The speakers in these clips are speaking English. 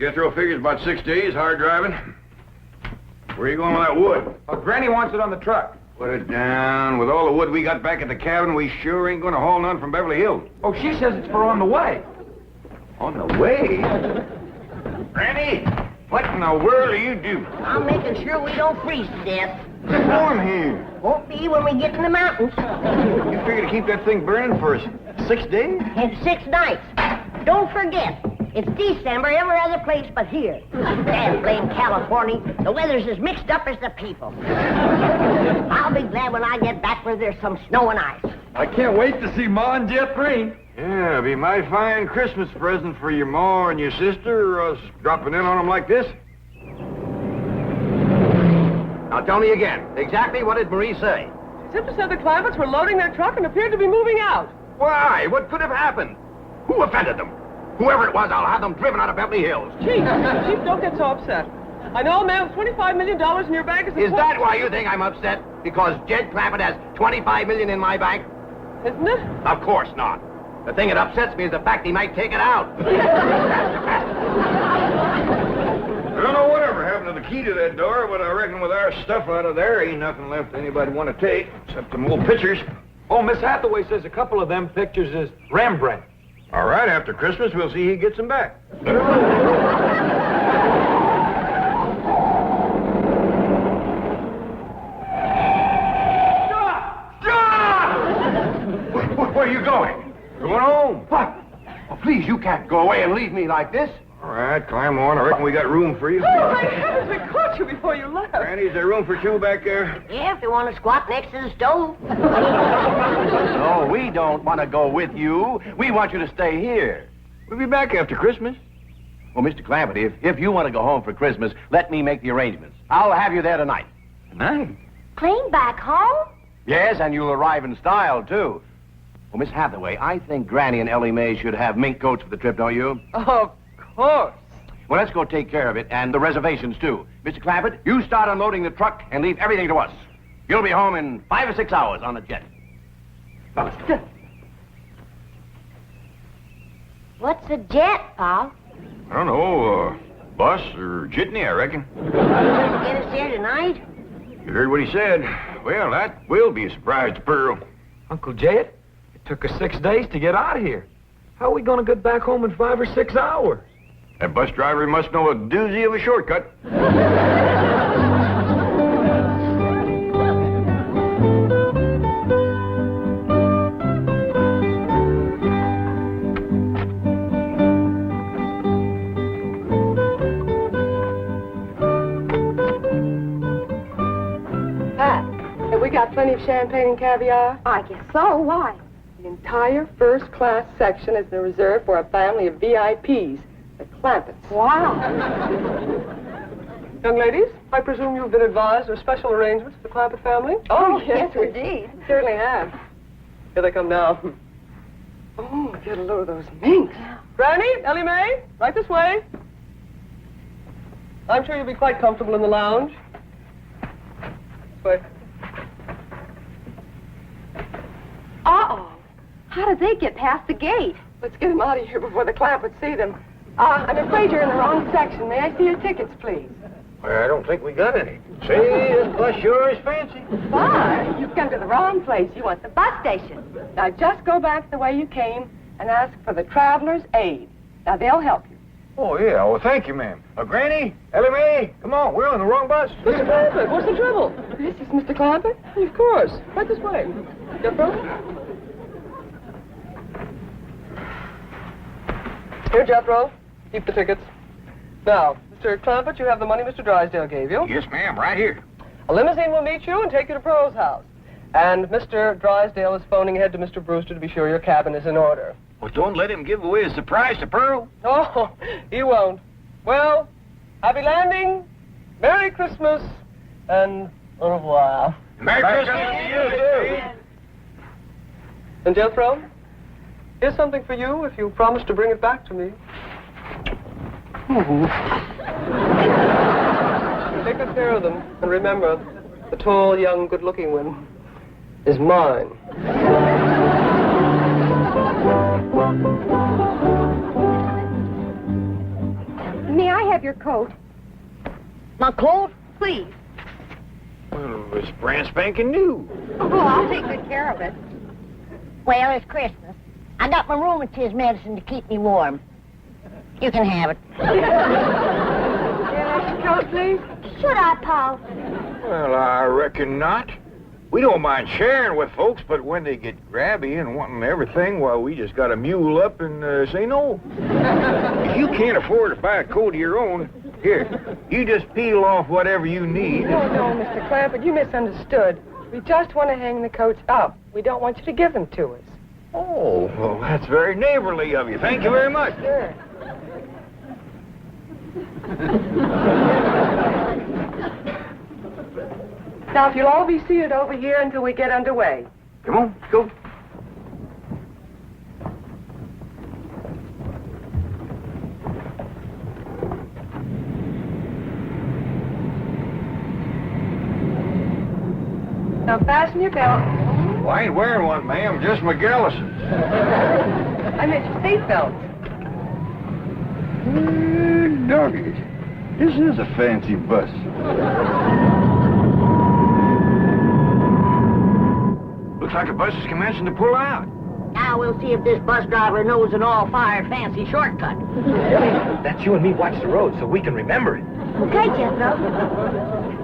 Jethro figures about 6 days, hard driving. Where are you going with that wood? Oh, Granny wants it on the truck. Put it down. With all the wood we got back at the cabin, we sure ain't going to haul none from Beverly Hills. Oh, she says it's for on the way. On the way? Granny, what in the world are you doing? I'm making sure we don't freeze to death. It's warm here. Won't be when we get in the mountains. You figure to keep that thing burning for 6 days? And 6 nights. Don't forget, it's December every other place but here. Damn blame California. The weather's as mixed up as the people. I'll be glad when I get back where there's some snow and ice. I can't wait to see Ma and Jeff Green. Yeah, it'll be my fine Christmas present for your ma and your sister, or us dropping in on them like this. Now tell me again, exactly what did Marie say? Simply said the Clampetts were loading their truck and appeared to be moving out. Why? What could have happened? Who offended them? Whoever it was, I'll have them driven out of Beverly Hills. Chief, don't get so upset. I know a man with $25 million in your bank Is that why you think I'm upset? Because Jed Clampett has $25 million in my bank? Isn't it? Of course not. The thing that upsets me is the fact he might take it out. I don't know whatever happened to the key to that door, but I reckon with our stuff out of there, ain't nothing left anybody want to take, except them old pictures. Oh, Miss Hathaway says a couple of them pictures is Rembrandt. All right, after Christmas, we'll see he gets them back. Where are you going? Going home. What? Oh, please, you can't go away and leave me like this. All right, climb on. I reckon we got room for you. Oh, my heavens, we caught you before you left. Granny, is there room for 2 back there? Yeah, if you want to squat next to the stove. No, we don't want to go with you. We want you to stay here. We'll be back after Christmas. Well, Mr. Clampett, if you want to go home for Christmas, let me make the arrangements. I'll have you there tonight. Tonight? Clean back home? Yes, and you'll arrive in style, too. Well, Miss Hathaway, I think Granny and Ellie May should have mink coats for the trip, don't you? Of course. Well, let's go take care of it, and the reservations, too. Mr. Clampett, you start unloading the truck and leave everything to us. You'll be home in 5 or 6 hours on the jet. What's a jet, Pa? I don't know, bus or jitney, I reckon. Get us there tonight? You heard what he said. Well, that will be a surprise to Pearl. Uncle Jed, it took us 6 days to get out of here. How are we going to get back home in 5 or 6 hours? That bus driver must know a doozy of a shortcut. Have we got plenty of champagne and caviar? I guess so. Why? The entire first-class section has been reserved for a family of VIPs, the Clampetts. Wow. Young ladies, I presume you've been advised of special arrangements for the Clampett family? Oh, yes, indeed. Certainly have. Here they come now. Oh, get a load of those minks. Granny, Ellie May, right this way. I'm sure you'll be quite comfortable in the lounge. This way. Uh-oh. How did they get past the gate? Let's get them out of here before the Clampetts see them. I'm afraid you're in the wrong section. May I see your tickets, please? Well, I don't think we got any. Say, this bus sure is fancy. Why? You've come to the wrong place. You want the bus station. Now, just go back the way you came and ask for the Traveler's Aid. Now, they'll help you. Oh, yeah. Well, thank you, ma'am. Granny, Ellie May, come on. We're on the wrong bus. Mr. Clampett, what's the trouble? This is Mr. Clampett? Of course. Right this way. Jethro? Here, Jethro. Keep the tickets. Now, Mr. Clampett, you have the money Mr. Drysdale gave you. Yes, ma'am. Right here. A limousine will meet you and take you to Pearl's house. And Mr. Drysdale is phoning ahead to Mr. Brewster to be sure your cabin is in order. Well, don't let him give away a surprise to Pearl. Oh, he won't. Well, happy landing, Merry Christmas, and au revoir. Merry Christmas to you, too. And Jethro, here's something for you if you promise to bring it back to me. Take good care of them, and remember, the tall, young, good-looking one is mine. May I have your coat? My clothes? Please. Well, it's brand spanking new. Oh, I'll take good care of it. Well, it's Christmas. I got my rheumatism medicine to keep me warm. You can have it. Can I have your coat, please? Should I, Paul? Well, I reckon not. We don't mind sharing with folks, but when they get grabby and wanting everything, well, we just gotta mule up and say no. If you can't afford to buy a coat of your own, here, you just peel off whatever you need. No, Mr. Clampett, you misunderstood. We just want to hang the coats up. We don't want you to give them to us. Oh, well, that's very neighborly of you. Thank you very much. Sure. Now, if you'll all be seated over here until we get underway. Come on, let's go. Now, fasten your belt. Well, I ain't wearing one, ma'am, just my Gallisons. I meant your seatbelt. Doggies, this is a fancy bus. Looks like the bus is commencing to pull out. Now we'll see if this bus driver knows an all-fired fancy shortcut. That's you and me watch the road so we can remember it. Okay, Jethro.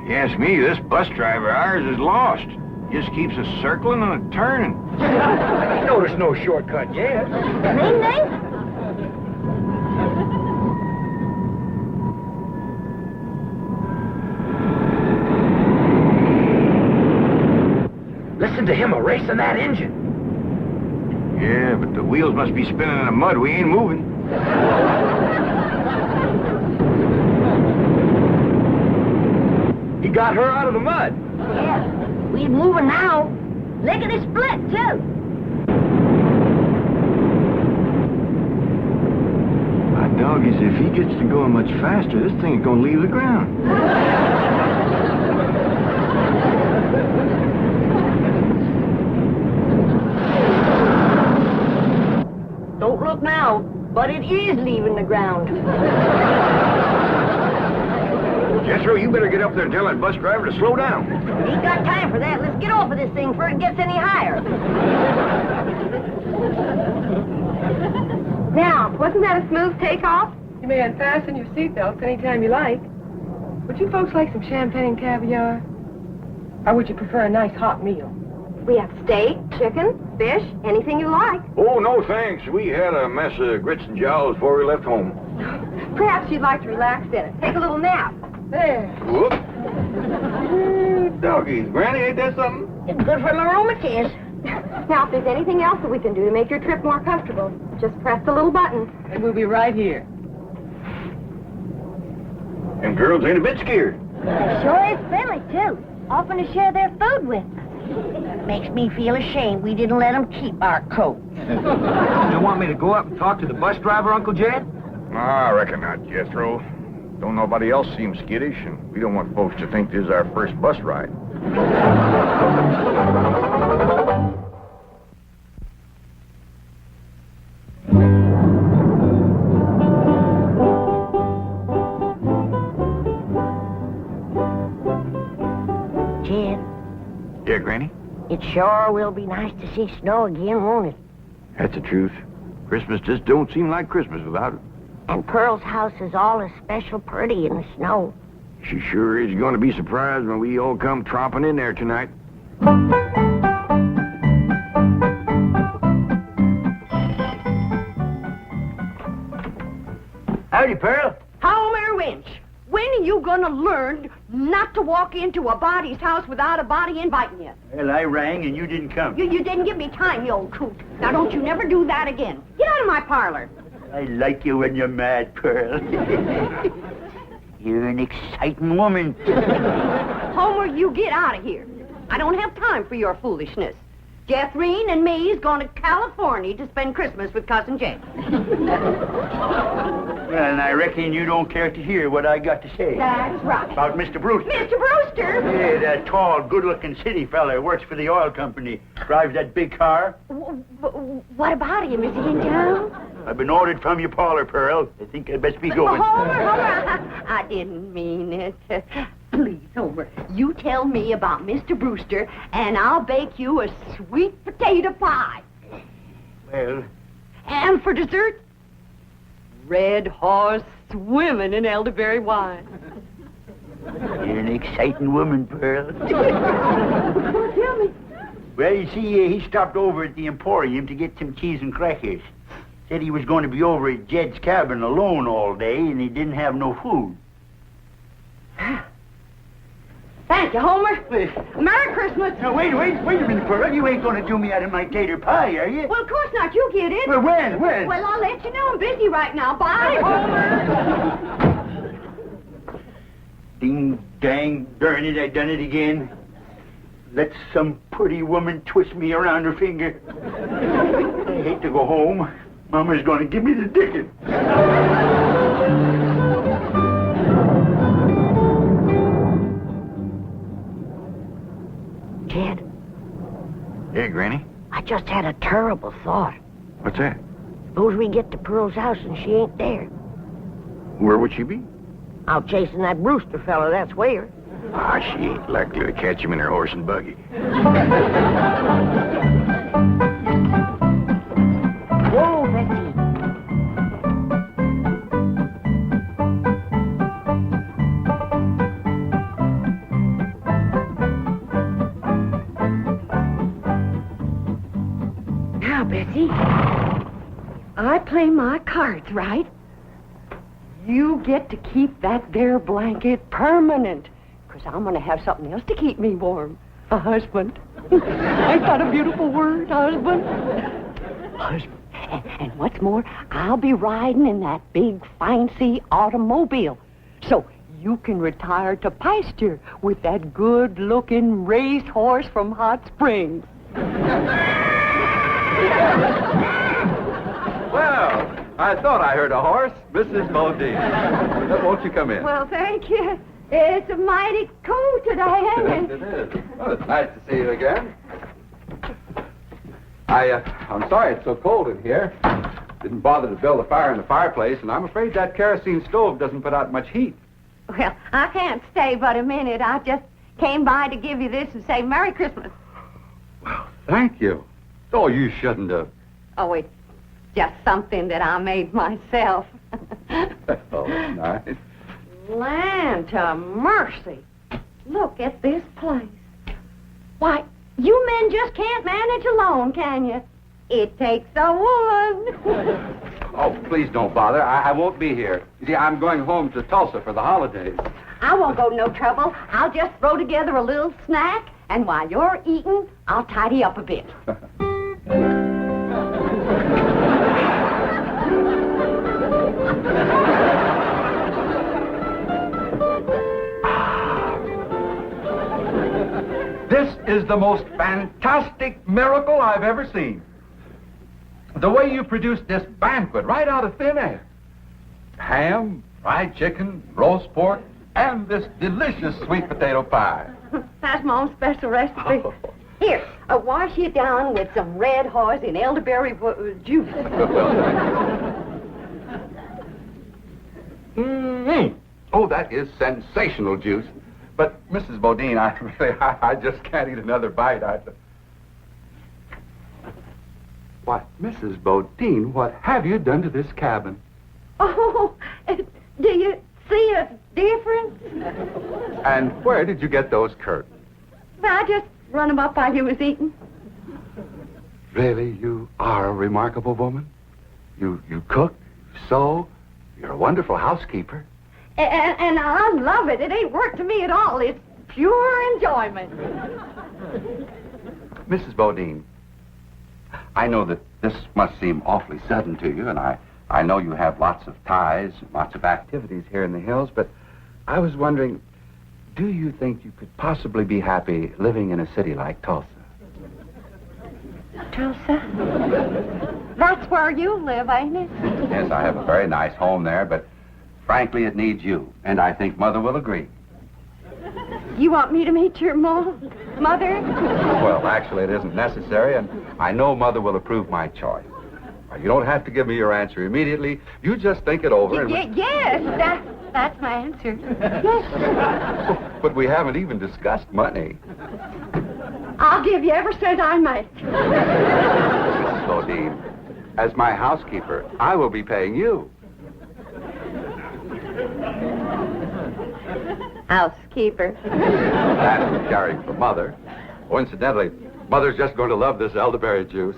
If you ask me, this bus driver ours is lost. Just keeps us circling and turning. You know there's no shortcut yet. Ding, ding. Listen to him erasing that engine. Yeah, but the wheels must be spinning in the mud. We ain't moving. He got her out of the mud. Yeah, we're moving now. Look at it split, too. My doggies, if he gets to going much faster, this thing is gonna leave the ground. Don't look now, but it is leaving the ground. Jethro, you better get up there and tell that bus driver to slow down. Ain't got time for that. Let's get off of this thing before it gets any higher. Now, wasn't that a smooth takeoff? You may unfasten your seatbelts anytime you like. Would you folks like some champagne and caviar? Or would you prefer a nice hot meal? We have steak, chicken, fish, anything you like. Oh, no thanks. We had a mess of grits and jowls before we left home. Perhaps you'd like to relax in it. Take a little nap. There. Whoop. Doggies, Granny, ain't that something? It's good for my rheumatiz. Now, if there's anything else that we can do to make your trip more comfortable, just press the little button. And we'll be right here. Them girls ain't a bit scared. Sure is friendly, too. Offering to share their food with us. Makes me feel ashamed we didn't let them keep our coats. You want me to go up and talk to the bus driver, Uncle Jed? I reckon not, Jethro. Don't nobody else seem skittish, and we don't want folks to think this is our first bus ride. Jed, Yeah, Granny? it sure will be nice to see snow again, won't it? That's the truth. Christmas just don't seem like Christmas without it. And Pearl's house is all especial pretty in the snow. She sure is going to be surprised when we all come tromping in there tonight. Howdy, Pearl. Homer Winch, when are you going to learn not to walk into a body's house without a body inviting you? Well, I rang and you didn't come. You didn't give me time, you old coot. Now, don't you never do that again. Get out of my parlor. I like you when you're mad, Pearl. You're an exciting woman. Homer, you get out of here. I don't have time for your foolishness. Jethreen and me's going to California to spend Christmas with Cousin Jane. Well, and I reckon you don't care to hear what I got to say. That's right. About Mr. Brewster. Mr. Brewster! Yeah, that tall, good-looking city fella works for the oil company. Drives that big car. What about him? Is he in town? I've been ordered from your parlor, Pearl. I think I'd best be going. Homer, I didn't mean it. Please, Homer, you tell me about Mr. Brewster, and I'll bake you a sweet potato pie. Well... And for dessert, red horse swimming in elderberry wine. You're an exciting woman, Pearl. Tell me. Well, you see, he stopped over at the Emporium to get some cheese and crackers. Said he was going to be over at Jed's cabin alone all day, and he didn't have no food. Thank you, Homer. Merry Christmas. Now, wait a minute, Pearl. You ain't going to do me out of my tater pie, are you? Well, of course not. You get it. Well, when? Well, I'll let you know. I'm busy right now. Bye, Homer. Ding, dang, darn it, I done it again. Let some pretty woman twist me around her finger. I hate to go home. Mama's going to give me the dickens. Jed, Hey, Granny. I just had a terrible thought. What's that? Suppose we get to Pearl's house and she ain't there. Where would she be? Out chasing that Brewster fella, that's where. Ah, she ain't likely to catch him in her horse and buggy. Whoa, Betsy. Now, Betsy, I play my cards right. You get to keep that there blanket permanent, 'cause I'm going to have something else to keep me warm. A husband. Ain't that a beautiful word, husband? Husband. And what's more, I'll be riding in that big, fancy automobile. So you can retire to pasture with that good-looking racehorse from Hot Springs. Well, I thought I heard a horse. Mrs. Bodine. Won't you come in? Well, thank you. It's a mighty cold today, ain't It it? is. Well, it's nice to see you again. I'm sorry it's so cold in here. Didn't bother to build a fire in the fireplace, and I'm afraid that kerosene stove doesn't put out much heat. Well, I can't stay but a minute. I just came by to give you this and say Merry Christmas. Well, thank you. Oh, you shouldn't have. Oh, it's just something that I made myself. Oh, that's nice. Land to mercy. Look at this place. Why, you men just can't manage alone, can you? It takes a woman. Oh, please don't bother. I won't be here. You see, I'm going home to Tulsa for the holidays. I won't go to no trouble. I'll just throw together a little snack, and while you're eating, I'll tidy up a bit. This is the most fantastic miracle I've ever seen. The way you produced this banquet right out of thin air. Ham, fried chicken, roast pork, and this delicious sweet potato pie. That's my own special recipe. Here, wash it down with some red horse and elderberry juice. Mm-hmm. Oh, that is sensational juice. But, Mrs. Bodine, I just can't eat another bite. Why, Mrs. Bodine, what have you done to this cabin? Oh, do you see a difference? And where did you get those curtains? I just run them up while you was eating. Really, you are a remarkable woman. You cook, you sew, you're a wonderful housekeeper. And I love it. It ain't work to me at all. It's pure enjoyment. Mrs. Bodine, I know that this must seem awfully sudden to you, and I know you have lots of ties, lots of activities here in the hills, but I was wondering, do you think you could possibly be happy living in a city like Tulsa? Tulsa? That's where you live, ain't it? Yes, I have a very nice home there, but frankly, it needs you. And I think Mother will agree. You want me to meet your mother? Well, actually, it isn't necessary, and I know Mother will approve my choice. You don't have to give me your answer immediately. You just think it over. Yes, that's my answer. Yes. But we haven't even discussed money. I'll give you every cent I make. Mrs. Bodine, as my housekeeper, I will be paying you. Housekeeper. That's caring for Mother. Oh, incidentally, Mother's just going to love this elderberry juice.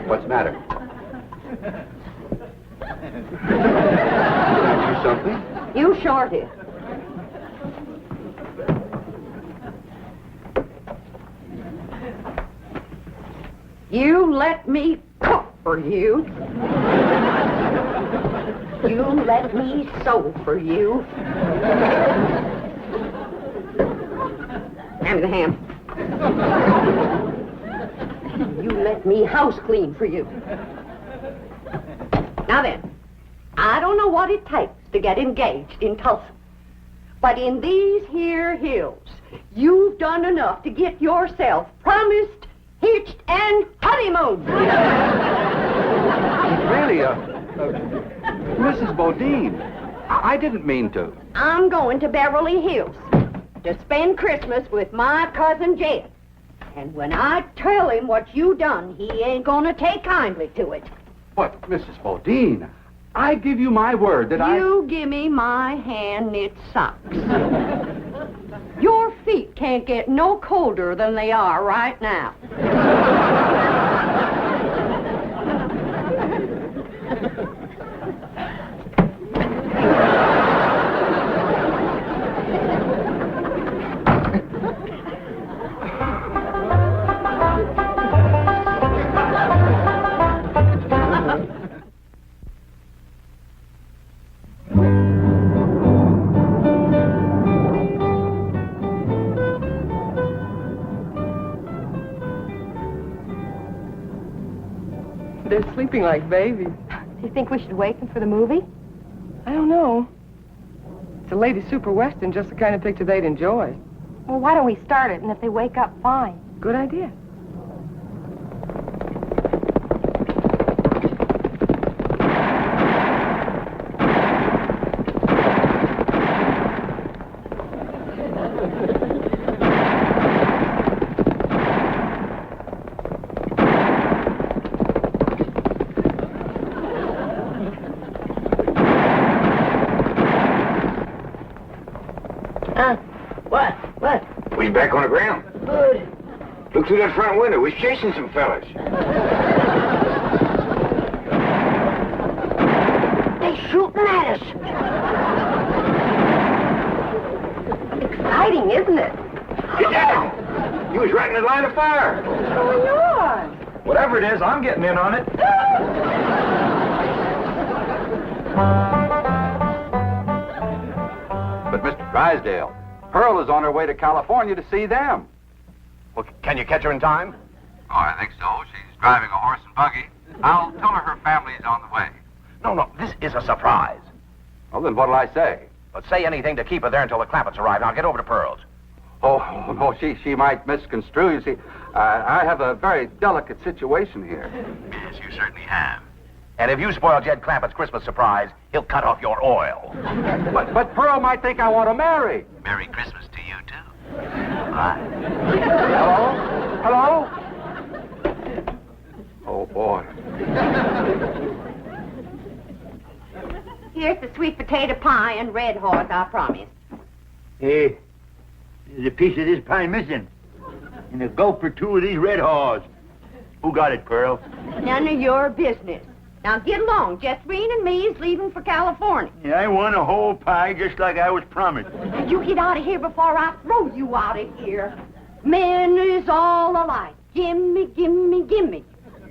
What's the matter? Do something? You shorted. You let me cook for you. You let me sew for you. Hand me the ham. You let me house clean for you. Now then, I don't know what it takes to get engaged in Tulsa, but in these here hills, you've done enough to get yourself promised, hitched, and honeymooned. Really, Mrs. Bodine, I didn't mean to. I'm going to Beverly Hills to spend Christmas with my cousin Jed. And when I tell him what you done, he ain't gonna take kindly to it. What, Mrs. Bodine? I give you my word that You give me my hand-knit socks. Your feet can't get no colder than they are right now. They're sleeping like babies. Do you think we should wake them for the movie? I don't know. It's a lady super western, just the kind of picture they'd enjoy. Well, why don't we start it, and if they wake up, fine. Good idea. What? We back on the ground. Good. Look through that front window. We're chasing some fellas. They shooting at us. Exciting, isn't it? Get down! You was right in the line of fire. What's going on? Whatever it is, I'm getting in on it. But Mr. Drysdale, Pearl is on her way to California to see them. Well, can you catch her in time? Oh, I think so. She's driving a horse and buggy. I'll tell her her family's on the way. No, this is a surprise. Well, then what'll I say? But say anything to keep her there until the Clampetts arrive. I'll get over to Pearl's. Oh, no, she might misconstrue. You see, I have a very delicate situation here. Yes, you certainly have. And if you spoil Jed Clampett's Christmas surprise, he'll cut off your oil. But Pearl might think I want to marry. Merry Christmas to you, too. Bye. Hello? Oh, boy. Here's the sweet potato pie and red horse, I promise. Hey, there's a piece of this pie missing. And a gulp or two of these red haws. Who got it, Pearl? None of your business. Now get along. Jethreen and me is leaving for California. Yeah, I want a whole pie just like I was promised. And you get out of here before I throw you out of here. Men is all alike. Gimme, gimme, gimme.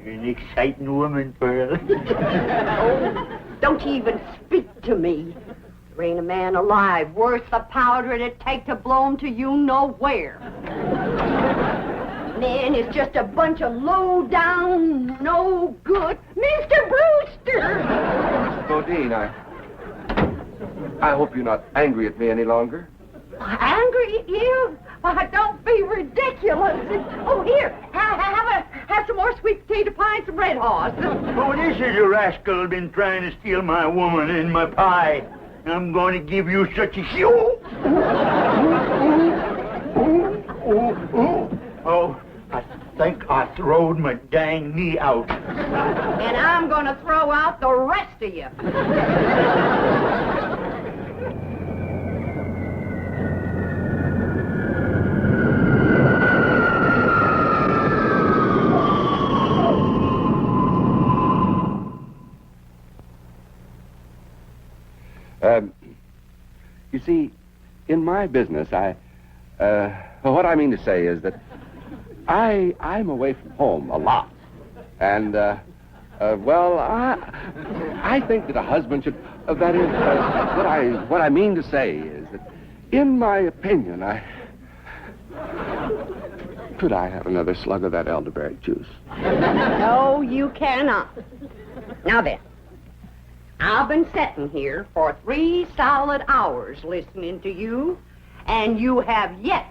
You're an exciting woman, Pearl. Oh, don't you even speak to me. There ain't a man alive worth the powder it'd take to blow him to you nowhere. Men is just a bunch of low-down, no-good Mr. Brewster! Mrs. Bodine, I hope you're not angry at me any longer. Angry at you? Why, don't be ridiculous. Oh, here, have some more sweet potato pie and some Red Horse. Oh, this is a rascal been trying to steal my woman and my pie. I'm going to give you such a show. Oh, I think I throwed my dang knee out. And I'm going to throw out the rest of you. You see, in my business, what I mean to say is that I'm away from home a lot. And, well, I think that a husband should, that is, what I mean to say is that, in my opinion, could I have another slug of that elderberry juice? No, you cannot. Now then, I've been sitting here for 3 solid hours listening to you, and you have yet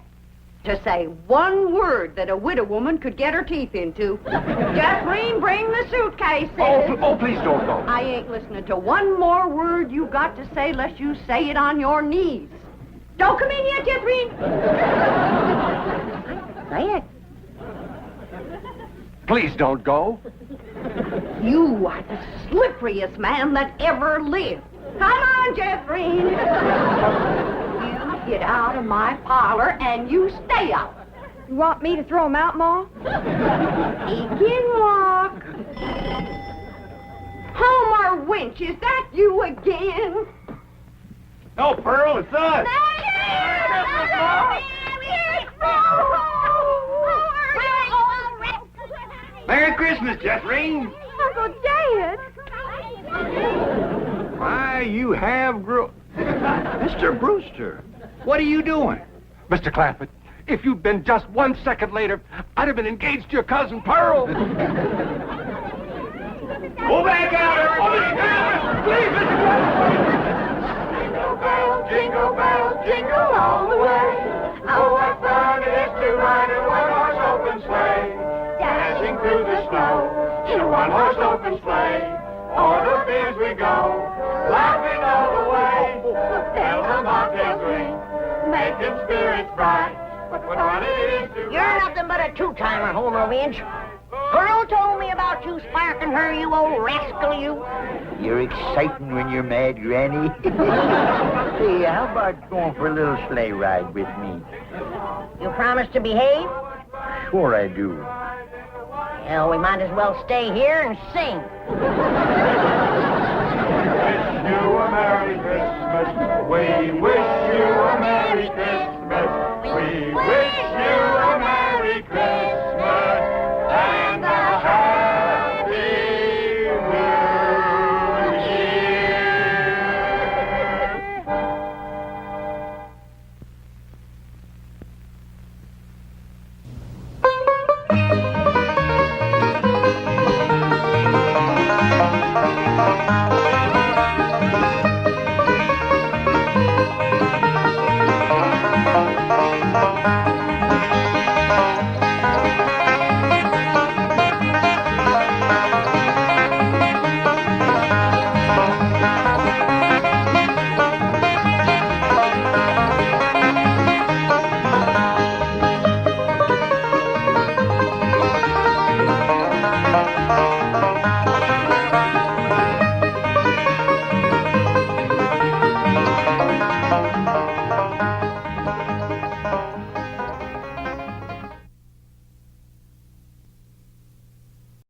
to say one word that a widow woman could get her teeth into. Jethro, bring the suitcases. Oh, please don't go. I ain't listening to one more word you got to say unless you say it on your knees. Don't come in yet, Jethro. Say it. Please don't go. You are the slipperiest man that ever lived. Come on, Jethro. You get out of my parlor and you stay out. You want me to throw him out, Ma? He can walk. Homer Winch, is that you again? No, Pearl, it's us. Merry Christmas, Jethro. Uncle Dad. Why, you have grown... Mr. Brewster, what are you doing? Mr. Clafford, if you'd been just 1 second later, I'd have been engaged to your cousin Pearl. Go back out, everybody. Please, Mr. Clafford. Jingle bells, jingle all the way. Oh, what fun it is to ride in a one-horse open sleigh. Dashing through the snow in a one-horse open sleigh. O'er the fields we go, laughing all the way. Bells and bobtails ring, making spirits bright. What fun it is to... You're nothing but a two-timer, Homer Winch. Pearl told me about you sparking her, you old rascal, you. You're exciting when you're mad, Granny. Hey, how about going for a little sleigh ride with me? You promise to behave? Sure I do. Well, we might as well stay here and sing. Wish you a Merry Christmas. We wish you